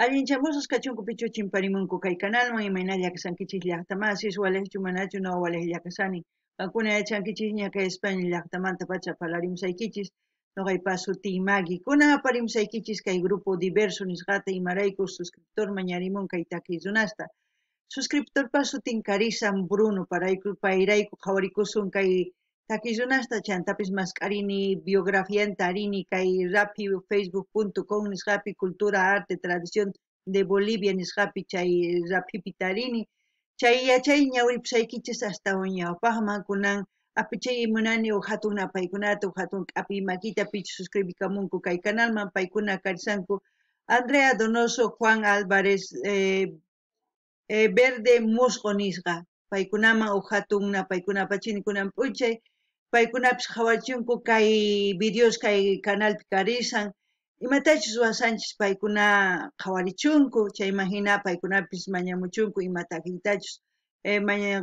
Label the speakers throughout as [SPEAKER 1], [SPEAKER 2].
[SPEAKER 1] Allinchamusas kachunku pichuchin parimunku kay canalman imaynalla kasankichis llaqtamasis walejchu manachu no walejlla kasani. Kankuna yachankichis ña kay España llaqtamanta pacha parlarimsaykichis noqaypas sutin Maggie. Kuna aparimsaykichis kay grupo diverso nisqata imarayku suscriptor mañarimun kay takiyzunasta. Suscriptor pa sutin Karisan Bruno payrayku qhawarikusun kay takiyzunasta chantapis mascarini biografianta arini kay rapi facebook.com nisqapi cultura arte tradición de Bolivia nisqapi chay rapipi tarini chay yachay ñawripusaykichis hasta ñawpaqman kunan apichay munani hatun apaykunata hatun k'api makita pichu suscribikamunku kay canalman paykuna karisanku Andrea Donoso, Juan Álvarez, Verde Musgo nisqa paykunaman hatun paykunapa chinikunan p'unchay paykunapis qhawarchunku kay videos kay canalpi karisan imatachus ruwasanchis paykuna qhawarichunku chayman hina paykunapis mañamuchunku imata takiytachus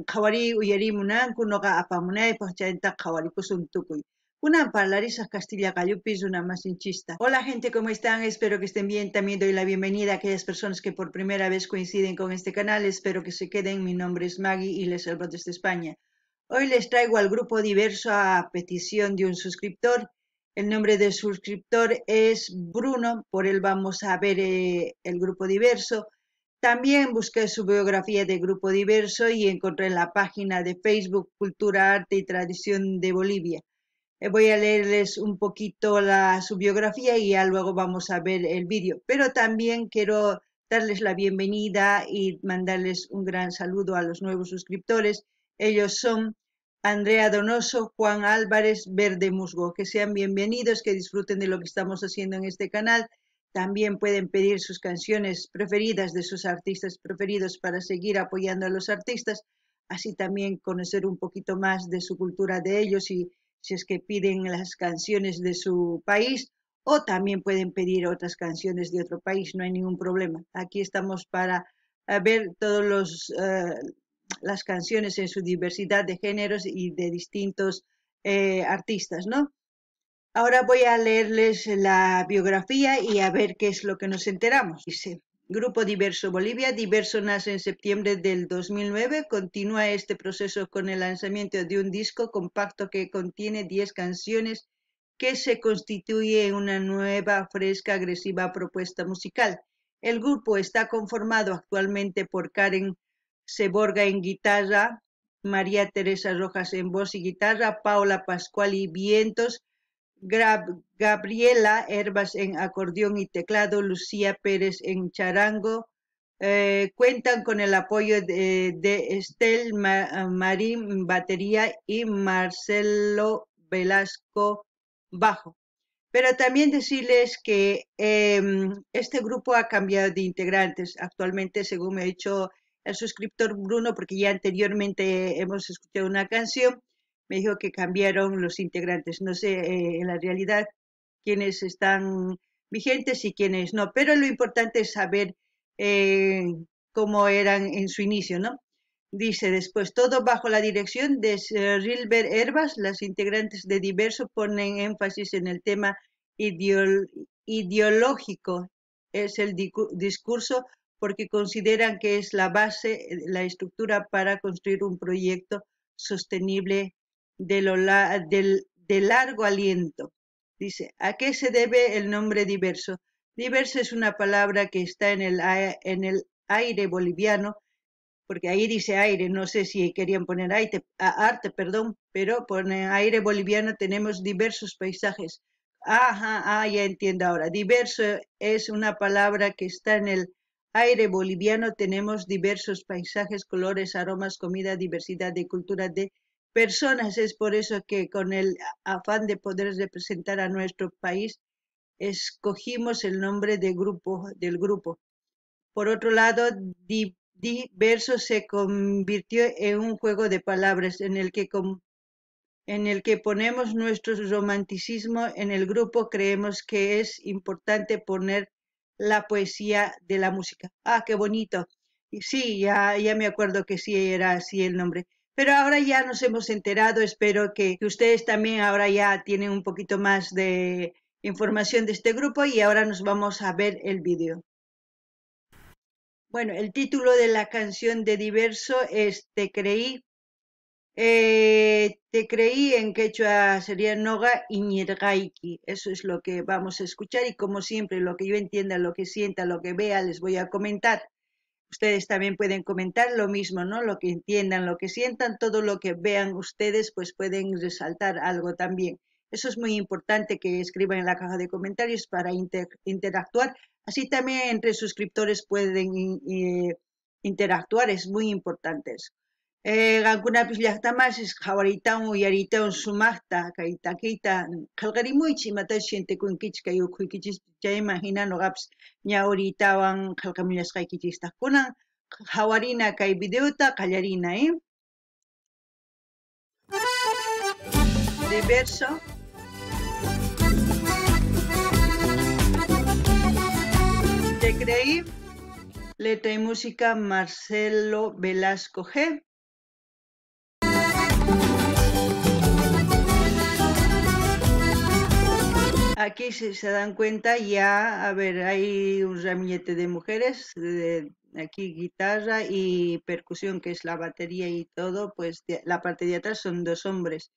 [SPEAKER 1] qhawari uyarimunanku noqa apamunaypaq chayta qhawarikusun tukuy. Kunan parlarisaq Castilla Gallupi runa masinchista. Hola gente, ¿cómo están? Espero que estén bien. También doy la bienvenida a aquellas personas que por primera vez coinciden con este canal. Espero que se queden. Mi nombre es Maggie y les hablo desde España. Hoy les traigo al grupo diverso a petición de un suscriptor. El nombre del suscriptor es Bruno, por él vamos a ver el grupo diverso. También busqué su biografía de grupo diverso y encontré la página de Facebook Cultura, Arte y Tradición de Bolivia. Voy a leerles un poquito su biografía y ya luego vamos a ver el vídeo. Pero también quiero darles la bienvenida y mandarles un gran saludo a los nuevos suscriptores. Ellos son Andrea Donoso, Juan Álvarez, Verde Musgo. Que sean bienvenidos, que disfruten de lo que estamos haciendo en este canal. También pueden pedir sus canciones preferidas de sus artistas preferidos para seguir apoyando a los artistas. Así también conocer un poquito más de su cultura de ellos y si es que piden las canciones de su país o también pueden pedir otras canciones de otro país, no hay ningún problema. Aquí estamos para ver todas las canciones en su diversidad de géneros y de distintos artistas, ¿no? Ahora voy a leerles la biografía y a ver qué es lo que nos enteramos. Dice, Grupo Diverso Bolivia. Diverso nace en septiembre del 2009. Continúa este proceso con el lanzamiento de un disco compacto que contiene 10 canciones que se constituye en una nueva, fresca, agresiva propuesta musical. El grupo está conformado actualmente por Karen Seborga en guitarra, María Teresa Rojas en voz y guitarra, Paula Pascuali vientos, Gabriela Herbas en acordeón y teclado, Lucía Pérez en charango, cuentan con el apoyo de Estel Marín batería y Marcelo Velasco bajo. Pero también decirles que este grupo ha cambiado de integrantes actualmente, según me ha dicho el suscriptor Bruno, porque ya anteriormente hemos escuchado una canción, me dijo que cambiaron los integrantes. No sé en la realidad quiénes están vigentes y quiénes no, pero lo importante es saber cómo eran en su inicio, ¿no? Dice después, todo bajo la dirección de Rilber Herbas, las integrantes de Diverso ponen énfasis en el tema ideológico, es el discurso, porque consideran que es la base, la estructura para construir un proyecto sostenible de largo aliento. Dice, ¿a qué se debe el nombre Diverso? Diverso es una palabra que está en el aire boliviano, porque ahí dice aire, no sé si querían poner arte, perdón, pero ponen aire boliviano, tenemos diversos paisajes. Ajá, ya entiendo ahora. Diverso es una palabra que está en el aire boliviano, tenemos diversos paisajes, colores, aromas, comida, diversidad de cultura de personas. Es por eso que con el afán de poder representar a nuestro país, escogimos el nombre del grupo. Por otro lado, Diverso se convirtió en un juego de palabras en el que ponemos nuestro romanticismo en el grupo. Creemos que es importante poner la poesía de la música. Ah, qué bonito. Y sí, ya me acuerdo que sí era así el nombre. Pero ahora ya nos hemos enterado, espero que ustedes también ahora ya tienen un poquito más de información de este grupo y ahora nos vamos a ver el vídeo. Bueno, el título de la canción de Diverso es Te creí. Te creí en quechua sería Noga Iñirgaiki. Eso es lo que vamos a escuchar y como siempre, lo que yo entienda, lo que sienta, lo que vea, les voy a comentar. Ustedes también pueden comentar lo mismo, ¿no? Lo que entiendan, lo que sientan, todo lo que vean ustedes, pues pueden resaltar algo también. Eso es muy importante que escriban en la caja de comentarios para interactuar. Así también entre suscriptores pueden interactuar, es muy importante eso. Qankunapis llaqtamasis qhawaritawun uyariytawun sumaqta kay takiyta qillqarimuychis imatachus shintikunkichis kay ukhuykichis chayman hina nuqapis ñawriytawan qillqamullasqaykichikta kunan qhawarina kay videota qallarina Diverso. Te creí. Letra y música Marcelo Velasco G. Aquí si se dan cuenta ya, a ver, hay un ramillete de mujeres, aquí guitarra y percusión, que es la batería y todo, pues la parte de atrás son dos hombres.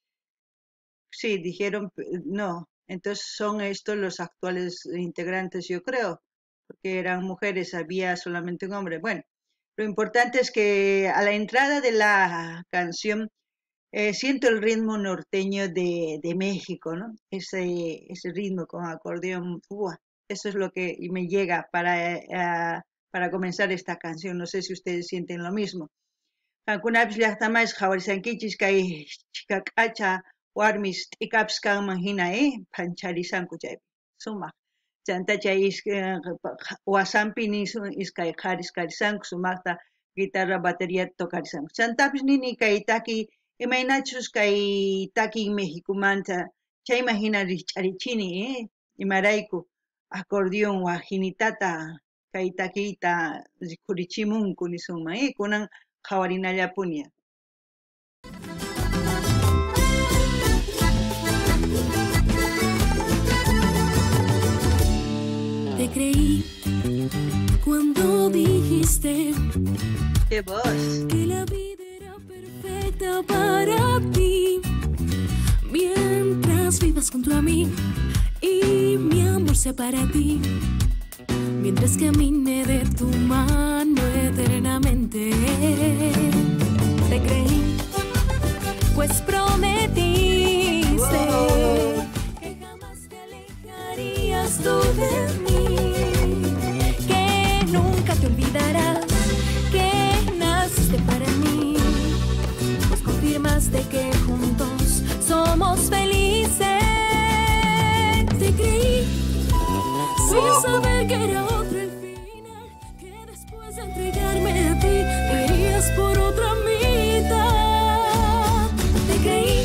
[SPEAKER 1] Sí, dijeron, no, entonces son estos los actuales integrantes, yo creo, porque eran mujeres, había solamente un hombre. Bueno, lo importante es que a la entrada de la canción siento el ritmo norteño de México, ¿no? Ese ritmo con acordeón, ¡fua! Eso es lo que me llega para comenzar esta canción. No sé si ustedes sienten lo mismo. Qankunapis llaqtamais qhawarisankichis kay chikak'acha warmis t'ikapis kanman hina phancharisanku chaypi sumaq chanta chay wasampi iskay qharisanku sumaqta guitarra batería tokarisanku chantapis nini kay taki imaynachus kay taki Mexicomanta chayman hina rikch'arichini imarayku acordeón wajinitata kay takiyta rikhurichimunku nisunman kunan qhawarinallapuña.
[SPEAKER 2] Te creí cuando dijiste
[SPEAKER 1] ¡Qué voz!
[SPEAKER 2] que la vida era perfecta para ti. Mientras vivas junto a mí y mi amor sea para ti. Mientras camine de tu mano eternamente. Te creí, pues prometiste que jamás te alejarías tú de mí, que nunca te olvidarás que naciste para mí, pues confirmaste que juntos somos felices. Te creí sin saber que era otro el final, que después de entregarme a ti te irías por otra mitad. Te creí,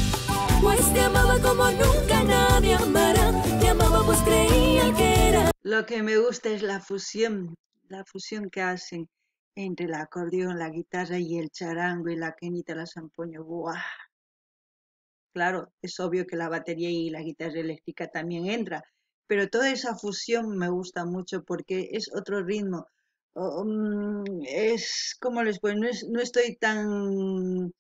[SPEAKER 2] pues te amaba como nunca nadie amará. Te amaba pues creía que era.
[SPEAKER 1] Lo que me gusta es la fusión que hacen entre el acordeón, la guitarra y el charango y la quenita, la zampoña. ¡Buah! Claro, es obvio que la batería y la guitarra eléctrica también entra, pero toda esa fusión me gusta mucho porque es otro ritmo. Es como les pues no estoy tan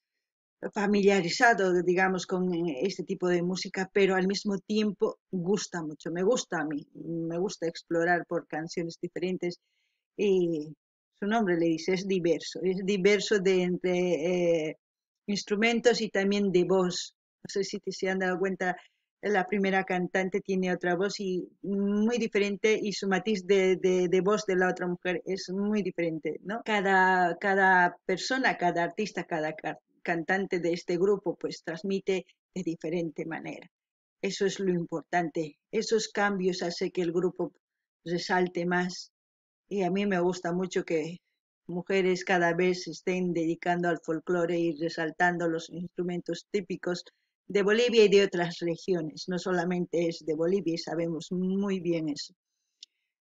[SPEAKER 1] familiarizado, digamos, con este tipo de música, pero al mismo tiempo gusta mucho, me gusta a mí, me gusta explorar por canciones diferentes y su nombre le dice, es diverso de entre instrumentos y también de voz. No sé si se han dado cuenta, la primera cantante tiene otra voz y muy diferente y su matiz de voz de la otra mujer es muy diferente, ¿no? Cada persona, cada artista, cada cantante de este grupo pues transmite de diferente manera. Eso es lo importante. Esos cambios hacen que el grupo resalte más y a mí me gusta mucho que mujeres cada vez se estén dedicando al folclore y resaltando los instrumentos típicos de Bolivia y de otras regiones. No solamente es de Bolivia y sabemos muy bien eso.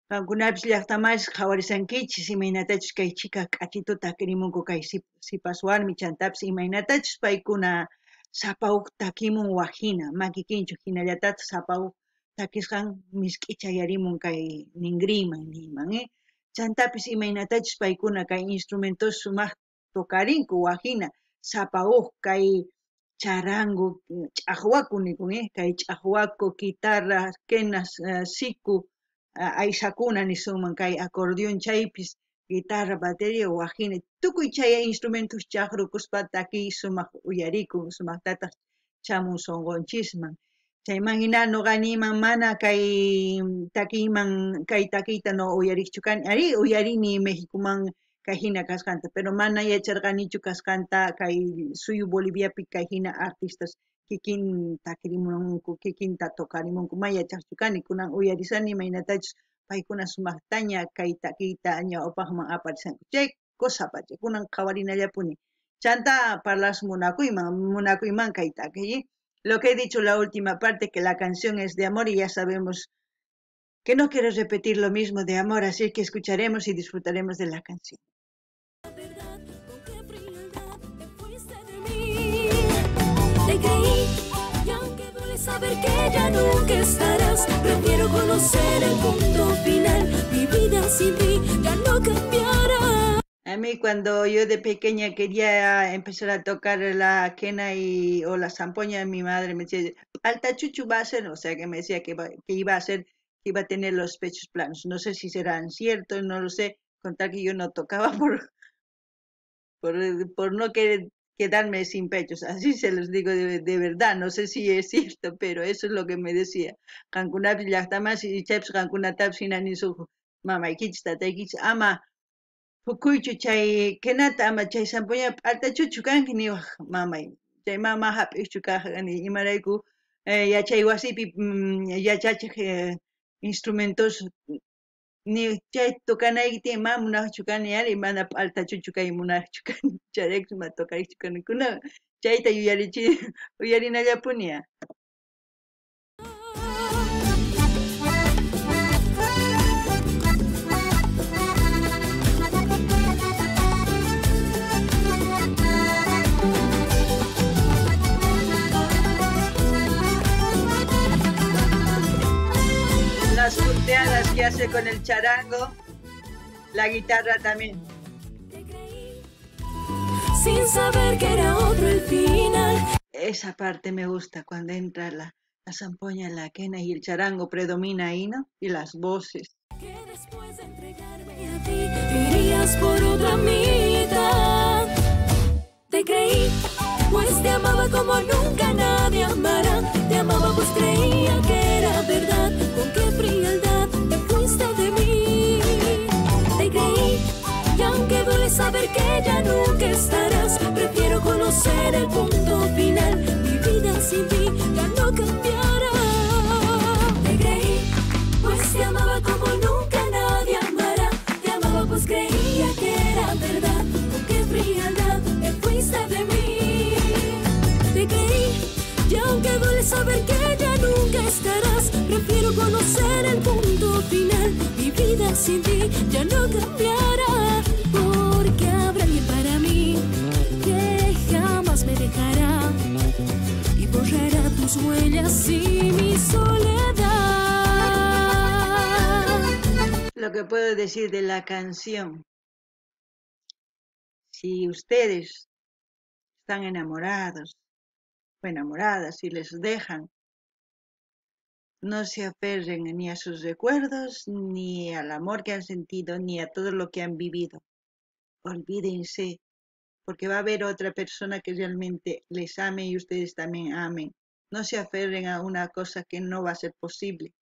[SPEAKER 1] Qankunapis llaqtamais qhawarisankichis imaynatachus kay chika k'atituta takirimunku kay sipas warmi chantapis imaynatachus paykuna sapawuq takimun wajina makikinchu hinallatataq sapawuq takisqan misk'ichayarimun kay ningriyman niyman chantapis imaynatachus paykuna kay instrumentos sumaq tokarinku wajina sapauq kay charango ch'aqwaku nikun kay ch'aqwaku guitarra quenas siku aysakuna nisunman kay acordeón chaypis guitarra batería wajina tukuy chay instrumentos chaqrukuspa takiy sumaq uyarikun sumaqtataq chamun sunqonchisman chayman hina nuqaniman mana kay takiyman kay takiyta no uyariqchu kani ari uyarini Mexicoman kay hina kasqanta pero mana yacharqanichu kasqanta kay suyu Boliviapi kay hina artistas kikin takirimunku kikinta toqarimunku may yachaqchu kani kunan uyarisani imaynatachus paykuna sumaqtaña kay takiyta ñawpaqman aparisanku chay kusapachay kunan qhawarinallapuni chanta parlas munakuyman kay takiy lo que he dicho la última parte que la canción es de amor y ya sabemos que no quiero repetir lo mismo de amor, así que escucharemos y disfrutaremos de la canción.
[SPEAKER 2] Te creí, y aunque duele saber que ya nunca estarás, prefiero conocer el punto final. Mi vida sin ti ya no cambiará.
[SPEAKER 1] A mí cuando yo de pequeña quería empezar a tocar la quena o la zampoña, mi madre me decía, alta chuchu va a ser, o sea que me decía que iba a ser, que iba a tener los pechos planos. No sé si serán ciertos, no lo sé, contar que yo no tocaba por no querer quedarme sin pechos. Así se los digo de verdad, no sé si es cierto, pero eso es lo que me decía. Cancunapi llaqtamas y chaps cancunatab sinani su mamaykichis tataykichis ama Fukuychu chay kenata ama chay sampuña alta chuchu kanki niwaq mamay chay mama hap'ikchu kaqani imarayku yachay wasipi yachachiq instrumentos ni chay tukanayki tiyan ma munaqchu kani ari mana alta chuchu kay munaqchu kani chayraykus ma tukarikchu kani kunan chayta uyarinallapuni. Las punteadas que hace con el charango, la guitarra también.
[SPEAKER 2] Sin saber que era otro el final.
[SPEAKER 1] Esa parte me gusta cuando entra la zampoña, la quena y el charango predomina ahí, ¿no? Y las voces.
[SPEAKER 2] Que después de entregarme a ti, irías por otra mitad. Te creí, pues te amaba como nunca nadie amará. Te amaba pues creía que era verdad. Con qué frialdad te fuiste de mí. Te creí, y aunque duele saber que ya nunca estarás, prefiero conocer el punto final. Mi vida sin ti ya no cambiará. Te creí, pues te amaba como nunca nadie amará. Te amaba pues creía que era verdad. Con qué frialdad te fuiste de mí. Te creí, y aunque duele saber que ya nunca estarás, prefiero conocer el punto final. Mi vida sin ti ya no cambiará, porque habrá alguien para mí que jamás me dejará y borrará tus huellas y mi soledad.
[SPEAKER 1] Lo que puedo decir de la canción, si ustedes están enamorados o enamoradas y les dejan, no se aferren ni a sus recuerdos, ni al amor que han sentido, ni a todo lo que han vivido. Olvídense, porque va a haber otra persona que realmente les ame y ustedes también amen. No se aferren a una cosa que no va a ser posible.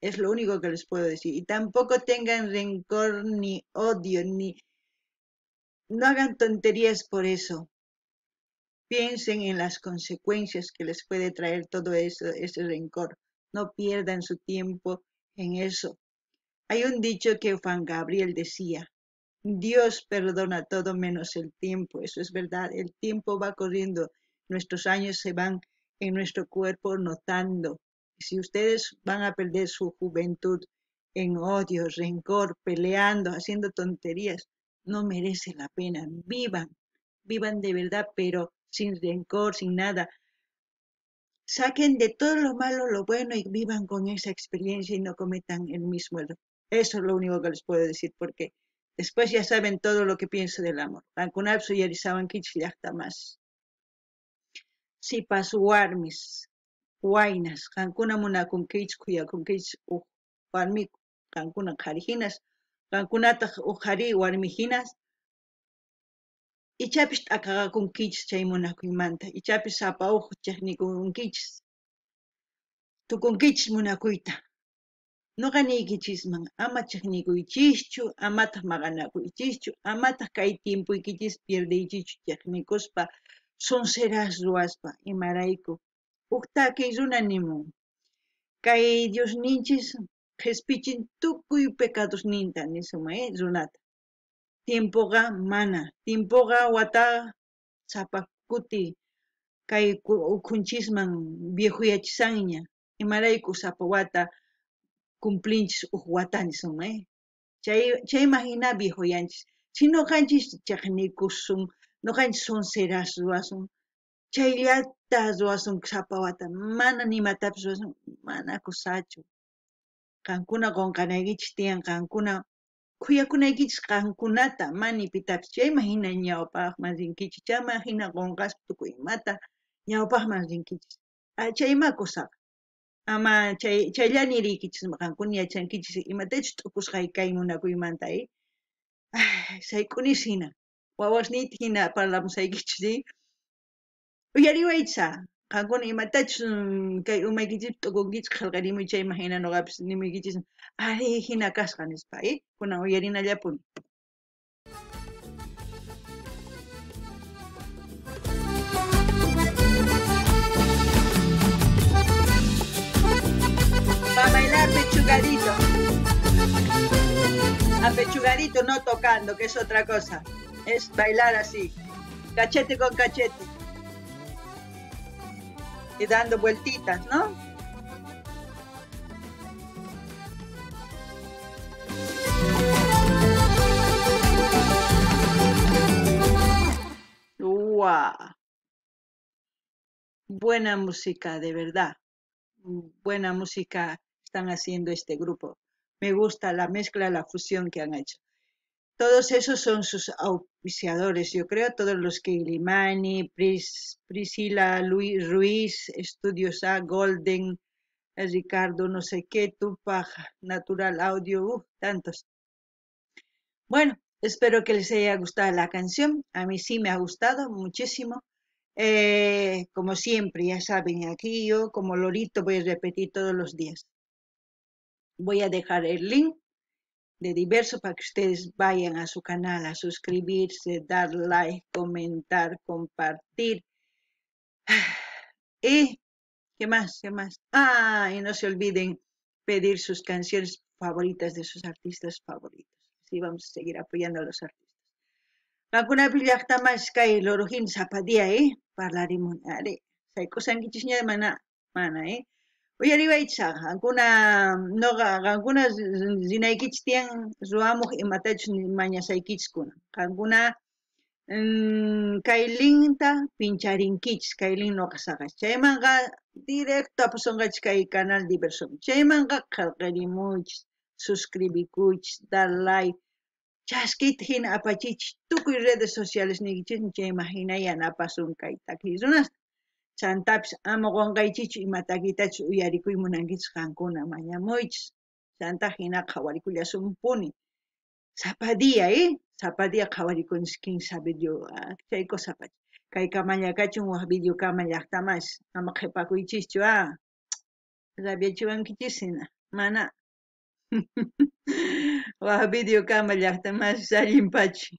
[SPEAKER 1] Es lo único que les puedo decir. Y tampoco tengan rencor ni odio, no hagan tonterías por eso. Piensen en las consecuencias que les puede traer todo eso, ese rencor. No pierdan su tiempo en eso. Hay un dicho que Juan Gabriel decía, Dios perdona todo menos el tiempo. Eso es verdad, el tiempo va corriendo, nuestros años se van en nuestro cuerpo notando. Si ustedes van a perder su juventud en odio, rencor, peleando, haciendo tonterías, no merece la pena. Vivan de verdad, pero sin rencor, sin nada. Saquen de todo lo malo lo bueno y vivan con esa experiencia y no cometan el mismo error. Eso es lo único que les puedo decir, porque después ya saben todo lo que pienso del amor. Qankunapis uyarisawankichis llaqtamas. Sipas warmis, waynas, qankuna munakunkichis, kuyakunkichis warmiku, qankuna qharihinas, qankunataq qhari warmihinas, ichapis t'aqaqakunkichis chay munakuymanta, ichapis sapa chiqnikunkichis, tukunkichis munakuyta. Nuqaniykichisman ama chiqnikuychischu, amataq maqanakuychischu, amataq kay tiempuykichis pierdiychichu chiqnikuspa, sonseras ruwaspa, imarayku. Takiy runa nimun, kay Diosninchis qhispichin tukuy pecadosninta nisunman runata. Tiempoqa mana, tiempoqa wata sapa kuti kay ukunchisman viejuyachisaqña, imarayku sapa wata cumplinchis wata nisunman. Chayman hina viejuyanchis. Si nuqanchis chiqnikusun, nuqanchis sonseras ruwasun, chayllata ruwasun sapa wata, mana nimatapis ruwasun, mana kusachu. Qankuna qunqanaykichis tiyan, qankuna kuyakunaykichis qankunata mani pitapis, chayman hina ñawpaqman rinkichis, chayman hina qunqaspa tukuy imata ñawpaqman rinkichis. Chayma kusaqa. Ama chayllani riykichismi qankuna yachankichis imatachus t'ukusqay kay munakuymanta, sayk'unis hina, wawasniyta hina parlamusaykichis, uyariwaychá, qankuna imatachus kay umaykichis t'ukunkichis qillqarimuy chayman hina nuqapis nimuykichis ari hina kasqa nispa, kunan uyarinallapuni. Para bailar pechugadito. Apechugadito, no tocando, que es otra cosa. Es bailar así, cachete con cachete. Y dando vueltitas, ¿no? ¡Wow! Buena música, de verdad. Buena música están haciendo este grupo. Me gusta la mezcla, la fusión que han hecho. Todos esos son sus auspiciadores, yo creo, todos los que Ilimani, Priscila Ruiz, Estudios A, Golden, Ricardo no sé qué, Tupac, Natural Audio, tantos. Bueno, espero que les haya gustado la canción. A mí sí me ha gustado muchísimo. Como siempre, ya saben, aquí yo como lorito voy a repetir todos los días. Voy a dejar el link de Diverso para que ustedes vayan a su canal a suscribirse, dar like, comentar, compartir. Y, ¿qué más? Y no se olviden pedir sus canciones favoritas de sus artistas favoritos. Así vamos a seguir apoyando a los artistas. Qankunapi llaqtamas kay lorujin sapadia, parlarimun, saykusankichis ña mana, uyariwaychá, qankuna rinaykichis tiyan ruwamuq imatachus mañasaykichis kunan. Qankuna kay linkta pincharinkichis, kay link nuqa saqash. Chaymanqa directo apasunqachis kay canal Diverso. Chaymanqa qillqarimuychis, suscribikuychis, dar like, chaskita hina apachichis tukuy redes sociales nikichis, chayman hina yanapasun kay takiy runasta. Chantapis ama qunqaychichu ima takitachus uyarikuy munankichis qankuna mañamuychis. Chanta hina qhawarikullasumpuni. Sapadia, sapadia qhawarikunis quién sabe Dios, chay cosa kay kamallakachun waq videokama llaqtamas, ama qhipakuychischu, rabiachiwankichis hina, mana. Waq videokama llaqtamas sallinpachu.